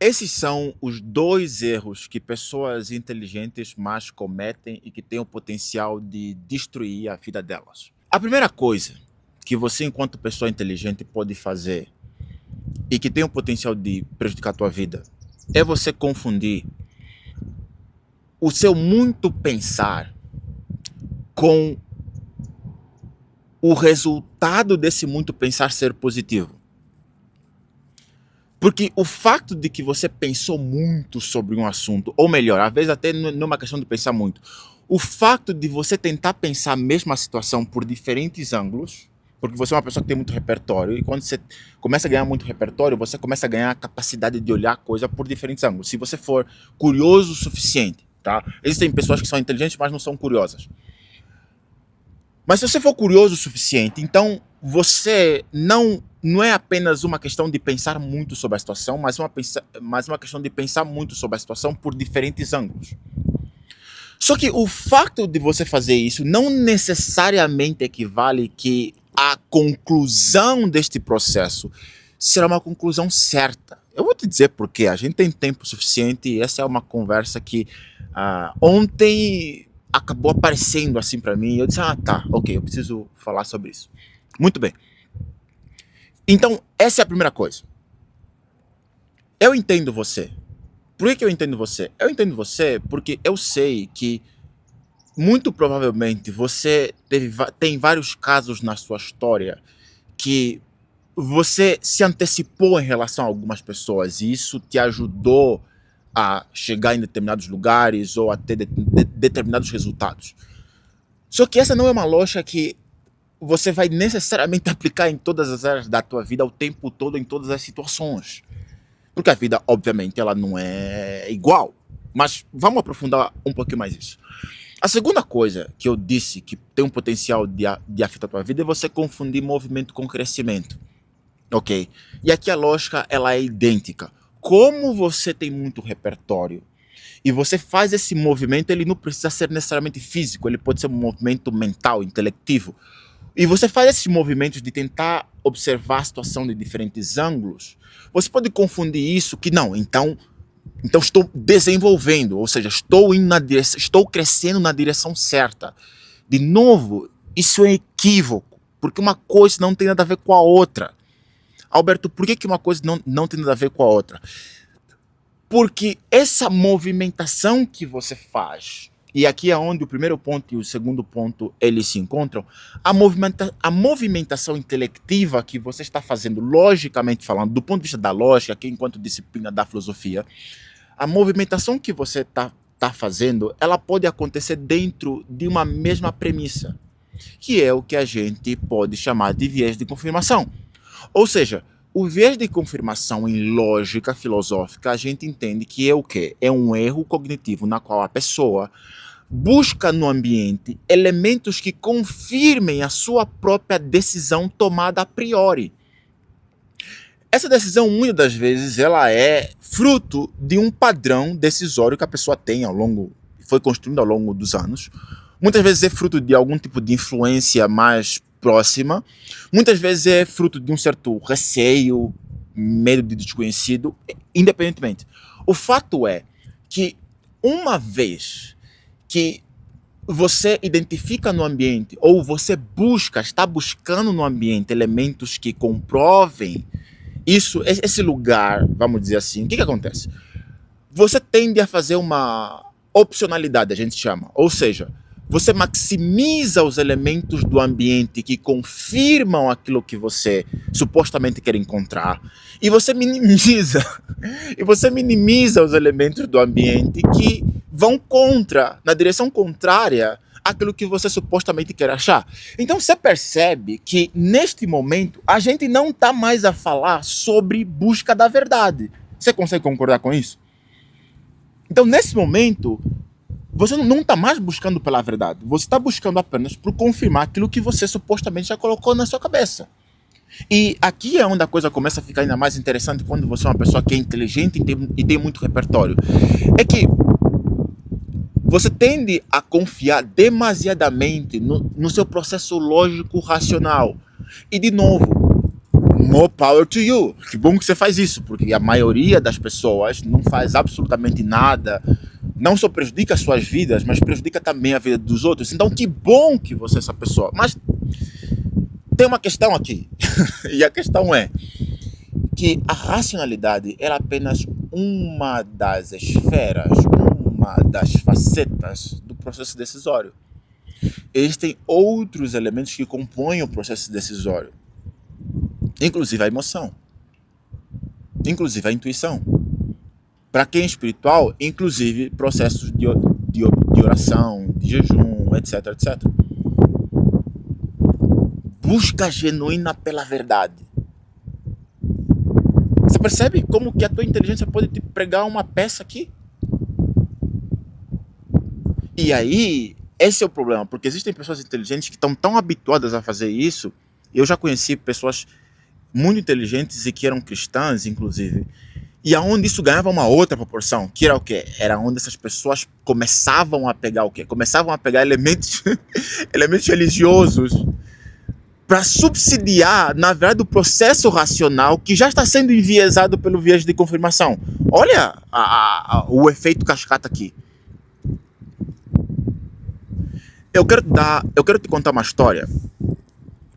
Esses são os dois erros que pessoas inteligentes mais cometem e que têm o potencial de destruir a vida delas. A primeira coisa que você, enquanto pessoa inteligente, pode fazer e que tem o potencial de prejudicar a tua vida é você confundir o seu muito pensar com o resultado desse muito pensar ser positivo. Porque o fato de que você pensou muito sobre um assunto, ou melhor, às vezes até não é uma questão de pensar muito, o fato de você tentar pensar a mesma situação por diferentes ângulos, porque você é uma pessoa que tem muito repertório, e quando você começa a ganhar muito repertório, você começa a ganhar a capacidade de olhar a coisa por diferentes ângulos. Se você for curioso o suficiente, tá? Existem pessoas que são inteligentes, mas não são curiosas. Mas se você for curioso o suficiente, então você não é apenas uma questão de pensar muito sobre a situação, mas uma questão de pensar muito sobre a situação por diferentes ângulos. Só que o fato de você fazer isso não necessariamente equivale que a conclusão deste processo será uma conclusão certa. Eu vou te dizer por quê. A gente tem tempo suficiente e essa é uma conversa que ontem acabou aparecendo assim para mim. Eu disse, tá, ok, eu preciso falar sobre isso. Muito bem. Então, essa é a primeira coisa. Eu entendo você. Por que eu entendo você? Eu entendo você porque eu sei que muito provavelmente você tem vários casos na sua história que você se antecipou em relação a algumas pessoas e isso te ajudou a chegar em determinados lugares ou a ter determinados resultados. Só que essa não é uma lógica que você vai necessariamente aplicar em todas as áreas da tua vida o tempo todo, em todas as situações. Porque a vida, obviamente, ela não é igual. Mas vamos aprofundar um pouquinho mais isso. A segunda coisa que eu disse que tem um potencial de afetar a tua vida é você confundir movimento com crescimento. Ok? E aqui a lógica ela é idêntica. Como você tem muito repertório e você faz esse movimento, ele não precisa ser necessariamente físico, ele pode ser um movimento mental, intelectivo. E você faz esses movimentos de tentar observar a situação de diferentes ângulos, você pode confundir isso que não, então estou desenvolvendo, ou seja, estou crescendo na direção certa. De novo, isso é equívoco, porque uma coisa não tem nada a ver com a outra. Alberto, por que uma coisa não tem nada a ver com a outra? Porque essa movimentação que você faz, e aqui é onde o primeiro ponto e o segundo ponto eles se encontram, a movimentação intelectiva que você está fazendo, logicamente falando, do ponto de vista da lógica, aqui enquanto disciplina da filosofia, a movimentação que você está fazendo, ela pode acontecer dentro de uma mesma premissa, que é o que a gente pode chamar de viés de confirmação. Ou seja, o viés de confirmação em lógica filosófica, a gente entende que é o quê? É um erro cognitivo na qual a pessoa busca no ambiente elementos que confirmem a sua própria decisão tomada a priori. Essa decisão, muitas das vezes, ela é fruto de um padrão decisório que a pessoa tem foi construindo ao longo dos anos. Muitas vezes é fruto de algum tipo de influência mais próxima. Muitas vezes é fruto de um certo receio, medo de desconhecido, independentemente. O fato é que uma vez que você identifica no ambiente, ou você está buscando no ambiente elementos que comprovem isso, esse lugar, vamos dizer assim, o que acontece? Você tende a fazer uma opcionalidade, a gente chama. Ou seja, você maximiza os elementos do ambiente que confirmam aquilo que você supostamente quer encontrar e você minimiza os elementos do ambiente que vão na direção contrária àquilo que você supostamente quer achar. Então você percebe que neste momento a gente não está mais a falar sobre busca da verdade. Você consegue concordar com isso? Então nesse momento você não está mais buscando pela verdade, você está buscando apenas por confirmar aquilo que você supostamente já colocou na sua cabeça. E aqui é onde a coisa começa a ficar ainda mais interessante quando você é uma pessoa que é inteligente e tem muito repertório. É que você tende a confiar demasiadamente no seu processo lógico racional. E de novo, more power to you. Que bom que você faz isso, porque a maioria das pessoas não faz absolutamente nada, não só prejudica as suas vidas, mas prejudica também a vida dos outros. Então que bom que você é essa pessoa. Mas tem uma questão aqui, e a questão é que a racionalidade é apenas uma das esferas, uma das facetas do processo decisório. Existem outros elementos que compõem o processo decisório, inclusive a emoção, inclusive a intuição. Para quem é espiritual, inclusive processos de oração, de jejum, etc, etc. Busca genuína pela verdade. Você percebe como que a tua inteligência pode te pregar uma peça aqui? E aí, esse é o problema, porque existem pessoas inteligentes que estão tão habituadas a fazer isso. Eu já conheci pessoas muito inteligentes e que eram cristãs, inclusive, e aonde isso ganhava uma outra proporção, que era o quê? Era onde essas pessoas começavam a pegar o quê? Começavam a pegar elementos, elementos religiosos para subsidiar, na verdade, o processo racional que já está sendo enviesado pelo viés de confirmação. Olha o efeito cascata aqui. Eu quero te contar uma história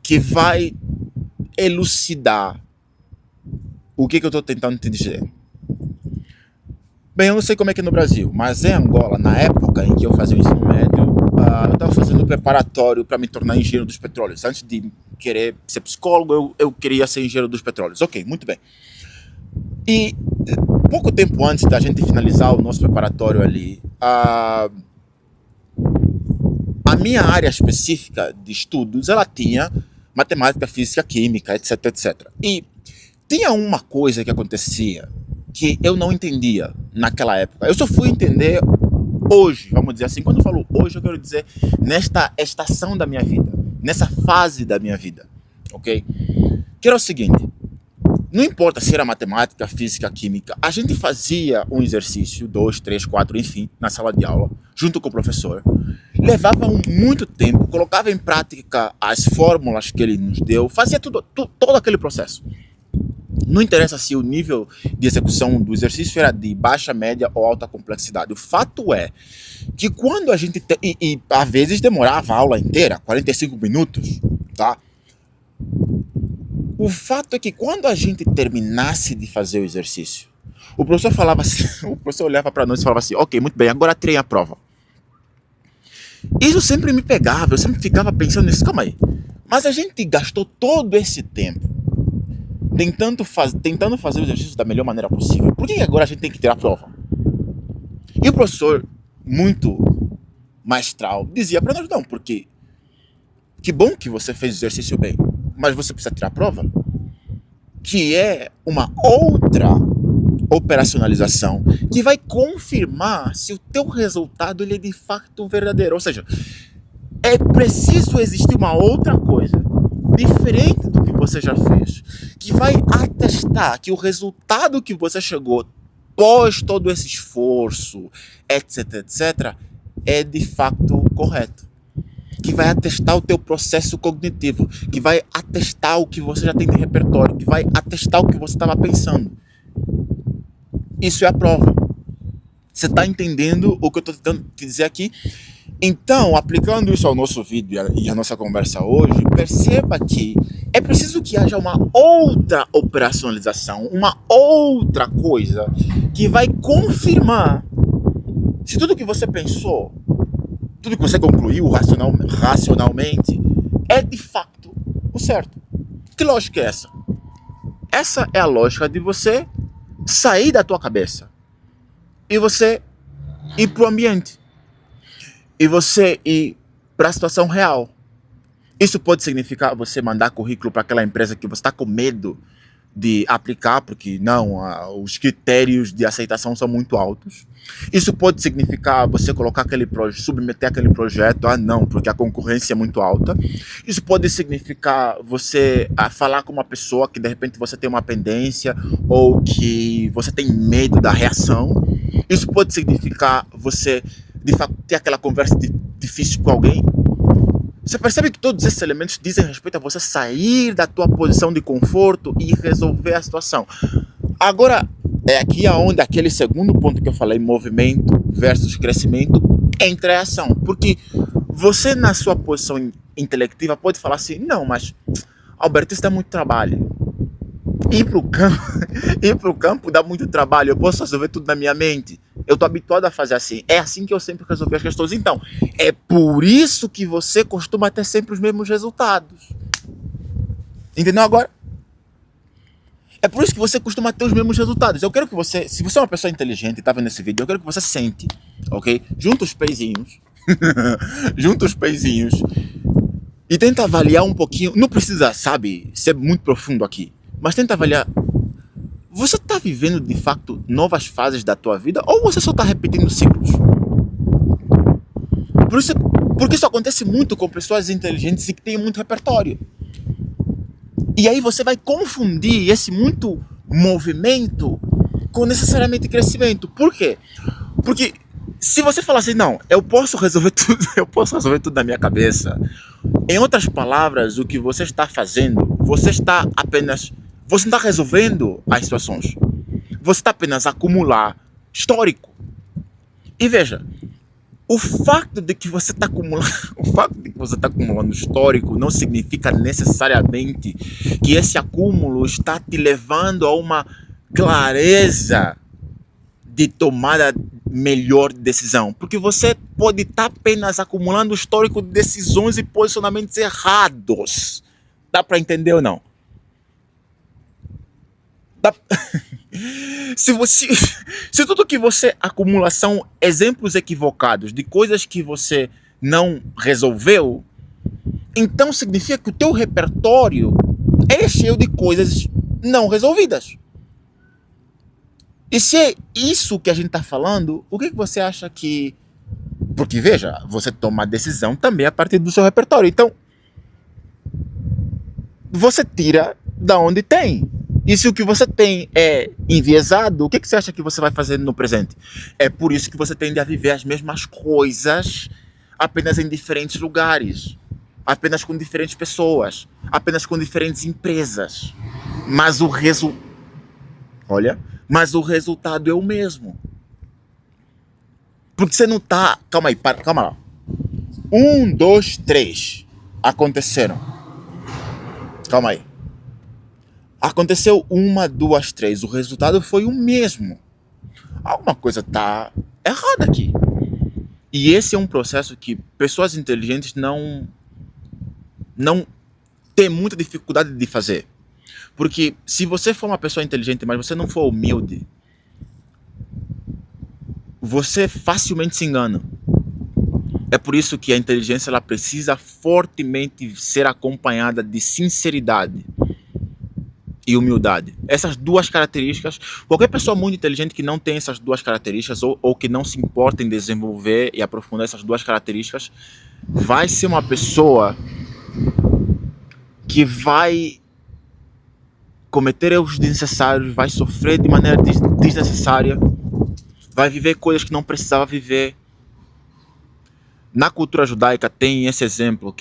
que vai elucidar o que eu estou tentando te dizer. Bem, eu não sei como é que é no Brasil, mas em Angola, na época em que eu fazia o ensino médio, eu estava fazendo preparatório para me tornar engenheiro dos petróleos. Antes de querer ser psicólogo, eu queria ser engenheiro dos petróleos. Ok, muito bem. E pouco tempo antes da gente finalizar o nosso preparatório ali, a minha área específica de estudos, ela tinha matemática, física, química, etc, etc. E tinha uma coisa que acontecia que eu não entendia naquela época. Eu só fui entender hoje, vamos dizer assim. Quando eu falo hoje, eu quero dizer nesta estação da minha vida, nessa fase da minha vida, ok? Que era o seguinte: não importa se era matemática, física, química, a gente fazia um exercício, 2, 3, 4, enfim, na sala de aula, junto com o professor, levava muito tempo, colocava em prática as fórmulas que ele nos deu, fazia todo aquele processo. Não interessa se o nível de execução do exercício era de baixa, média ou alta complexidade. O fato é que quando a gente... E às vezes demorava a aula inteira, 45 minutos, tá? O fato é que quando a gente terminasse de fazer o exercício, o professor falava assim, o professor olhava para nós e falava assim: ok, muito bem, agora tirem a prova. Isso sempre me pegava, eu sempre ficava pensando nisso. Calma aí, mas a gente gastou todo esse tempo tentando fazer o exercício da melhor maneira possível. Por que agora a gente tem que tirar a prova? E o professor, muito maestral, dizia para nós: não, porque que bom que você fez o exercício bem, mas você precisa tirar a prova, que é uma outra operacionalização que vai confirmar se o teu resultado ele é de fato verdadeiro. Ou seja, é preciso existir uma outra coisa diferente do que você já fez, que vai atestar que o resultado que você chegou pós todo esse esforço, etc, etc, é de fato correto, que vai atestar o teu processo cognitivo, que vai atestar o que você já tem de repertório, que vai atestar o que você estava pensando. Isso é a prova. Você está entendendo o que eu estou tentando te dizer aqui? Então, aplicando isso ao nosso vídeo e à nossa conversa hoje, perceba que é preciso que haja uma outra operacionalização, uma outra coisa que vai confirmar se tudo que você pensou, tudo que você concluiu racionalmente, é de fato o certo. Que lógica é essa? Essa é a lógica de você sair da tua cabeça e você ir para o ambiente e você ir para a situação real. Isso pode significar você mandar currículo para aquela empresa que você está com medo de aplicar, porque não, os critérios de aceitação são muito altos. Isso pode significar você colocar submeter aquele projeto, não, porque a concorrência é muito alta. Isso pode significar você falar com uma pessoa que de repente você tem uma pendência ou que você tem medo da reação. Isso pode significar você de fato ter aquela conversa difícil com alguém. Você percebe que todos esses elementos dizem respeito a você sair da tua posição de conforto e resolver a situação. Agora, é aqui onde aquele segundo ponto que eu falei, movimento versus crescimento, entra em ação. Porque você, na sua posição intelectiva, pode falar assim, não, mas Alberto, isso dá muito trabalho. Ir pro campo dá muito trabalho, eu posso resolver tudo na minha mente. Eu tô habituado a fazer assim. É assim que eu sempre resolvi as questões. Então, é por isso que você costuma ter sempre os mesmos resultados. Entendeu agora? É por isso que você costuma ter os mesmos resultados. Eu quero que você, se você é uma pessoa inteligente e tá vendo esse vídeo, eu quero que você sente, ok? Junta os pezinhos. Junta os pezinhos. E tenta avaliar um pouquinho. Não precisa, sabe, ser muito profundo aqui. Mas tenta avaliar. Você está vivendo de fato novas fases da tua vida ou você só está repetindo ciclos? Porque isso acontece muito com pessoas inteligentes e que têm muito repertório. E aí você vai confundir esse muito movimento com necessariamente crescimento. Por quê? Porque se você falar assim, não, eu posso resolver tudo na minha cabeça. Em outras palavras, o que você está fazendo, você não está resolvendo as situações. Você está apenas a acumular histórico. E veja, o fato de que você está acumulando histórico não significa necessariamente que esse acúmulo está te levando a uma clareza de tomada melhor decisão. Porque você pode estar apenas acumulando histórico de decisões e posicionamentos errados. Dá para entender ou não? Se tudo que você acumula são exemplos equivocados de coisas que você não resolveu, então significa que o teu repertório é cheio de coisas não resolvidas. E se é isso que a gente está falando, o que você acha que... Porque veja, você toma a decisão também a partir do seu repertório. Então, você tira da onde tem. E se o que você tem é enviesado, o que você acha que você vai fazer no presente? É por isso que você tende a viver as mesmas coisas, apenas em diferentes lugares, apenas com diferentes pessoas, apenas com diferentes empresas. Mas o resultado é o mesmo. Porque você não está... Calma aí, calma lá. 1, 2, 3 aconteceram. Calma aí. Aconteceu 1, 2, 3. O resultado foi o mesmo. Alguma coisa está errada aqui. E esse é um processo que pessoas inteligentes não têm muita dificuldade de fazer. Porque se você for uma pessoa inteligente, mas você não for humilde, você facilmente se engana. É por isso que a inteligência ela precisa fortemente ser acompanhada de sinceridade e humildade. Essas duas características, qualquer pessoa muito inteligente que não tem essas duas características ou que não se importa em desenvolver e aprofundar essas duas características, vai ser uma pessoa que vai cometer erros desnecessários, vai sofrer de maneira desnecessária, vai viver coisas que não precisava viver. Na cultura judaica tem esse exemplo,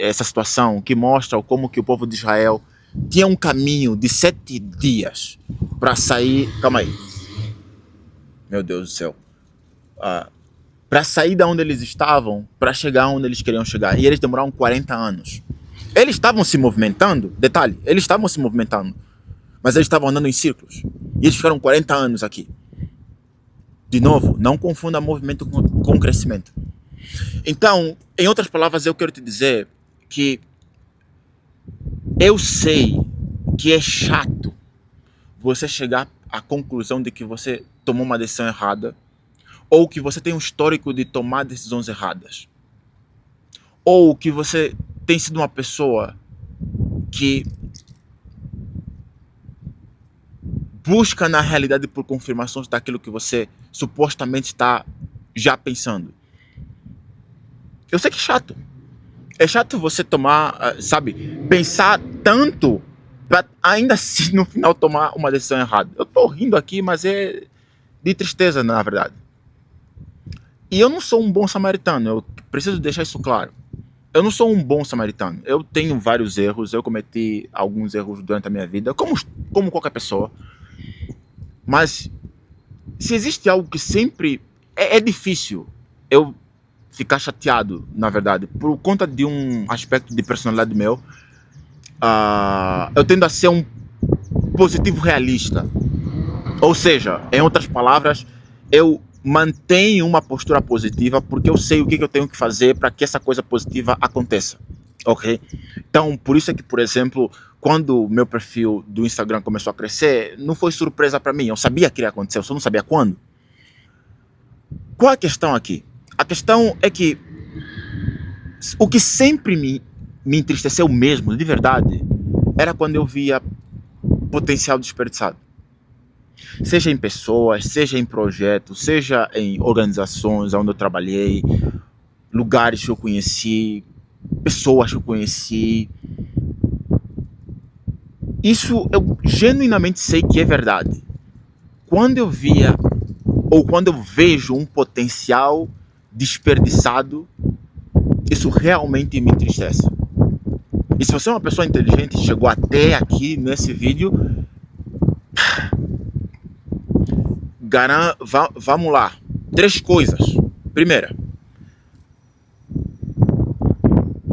essa situação que mostra como que o povo de Israel tinha um caminho de 7 dias para sair... Calma aí. Meu Deus do céu. Para sair da onde eles estavam, para chegar onde eles queriam chegar. E eles demoraram 40 anos. Eles estavam se movimentando, detalhe, eles estavam se movimentando, mas eles estavam andando em círculos. E eles ficaram 40 anos aqui. De novo, não confunda movimento com crescimento. Então, em outras palavras, eu quero te dizer que eu sei que é chato você chegar à conclusão de que você tomou uma decisão errada ou que você tem um histórico de tomar decisões erradas ou que você tem sido uma pessoa que busca na realidade por confirmações daquilo que você supostamente está já pensando. Eu sei que é chato. É chato você tomar, sabe, pensar tanto para ainda assim no final tomar uma decisão errada. Eu tô rindo aqui, mas é de tristeza, na verdade. E eu não sou um bom samaritano, eu preciso deixar isso claro. eu não sou um bom samaritano. Eu tenho vários erros, eu cometi alguns erros durante a minha vida, como qualquer pessoa. Mas se existe algo que sempre é difícil eu ficar chateado, na verdade, por conta de um aspecto de personalidade meu, eu tendo a ser um positivo realista. Ou seja, em outras palavras, eu mantenho uma postura positiva porque eu sei o que eu tenho que fazer para que essa coisa positiva aconteça, ok? Então, por isso é que, por exemplo, quando o meu perfil do Instagram começou a crescer, não foi surpresa para mim, eu sabia que iria acontecer, eu só não sabia quando. Qual é a questão aqui? A questão é que o que sempre me entristeceu mesmo, de verdade, era quando eu via potencial desperdiçado. Seja em pessoas, seja em projetos, seja em organizações onde eu trabalhei, lugares que eu conheci, pessoas que eu conheci. Isso eu genuinamente sei que é verdade. Quando eu via, ou quando eu vejo um potencial desperdiçado, isso realmente me entristece. E se você é uma pessoa inteligente e chegou até aqui nesse vídeo, vamos lá. 3 coisas. Primeira,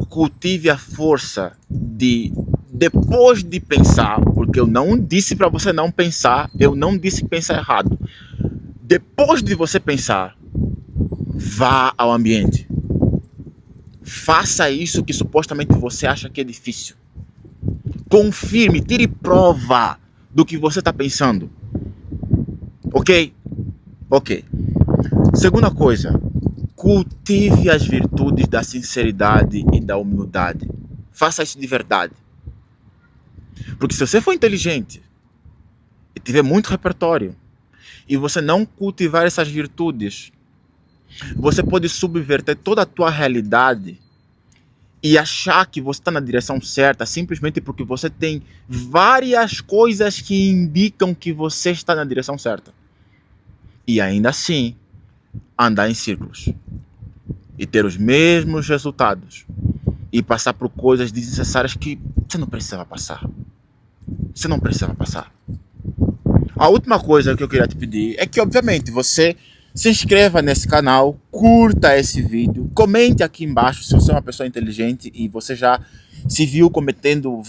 cultive a força de, depois de pensar, porque eu não disse para você não pensar, eu não disse pensar errado. Depois de você pensar, vá ao ambiente. Faça isso que supostamente você acha que é difícil. Confirme, tire prova do que você está pensando. Ok? Ok. Segunda coisa, cultive as virtudes da sinceridade e da humildade. Faça isso de verdade. Porque se você for inteligente e tiver muito repertório e você não cultivar essas virtudes, você pode subverter toda a tua realidade e achar que você está na direção certa simplesmente porque você tem várias coisas que indicam que você está na direção certa. E ainda assim, andar em círculos e ter os mesmos resultados e passar por coisas desnecessárias que você não precisava passar. Você não precisava passar. A última coisa que eu queria te pedir é que, obviamente, você se inscreva nesse canal, curta esse vídeo, comente aqui embaixo se você é uma pessoa inteligente e você já se viu cometendo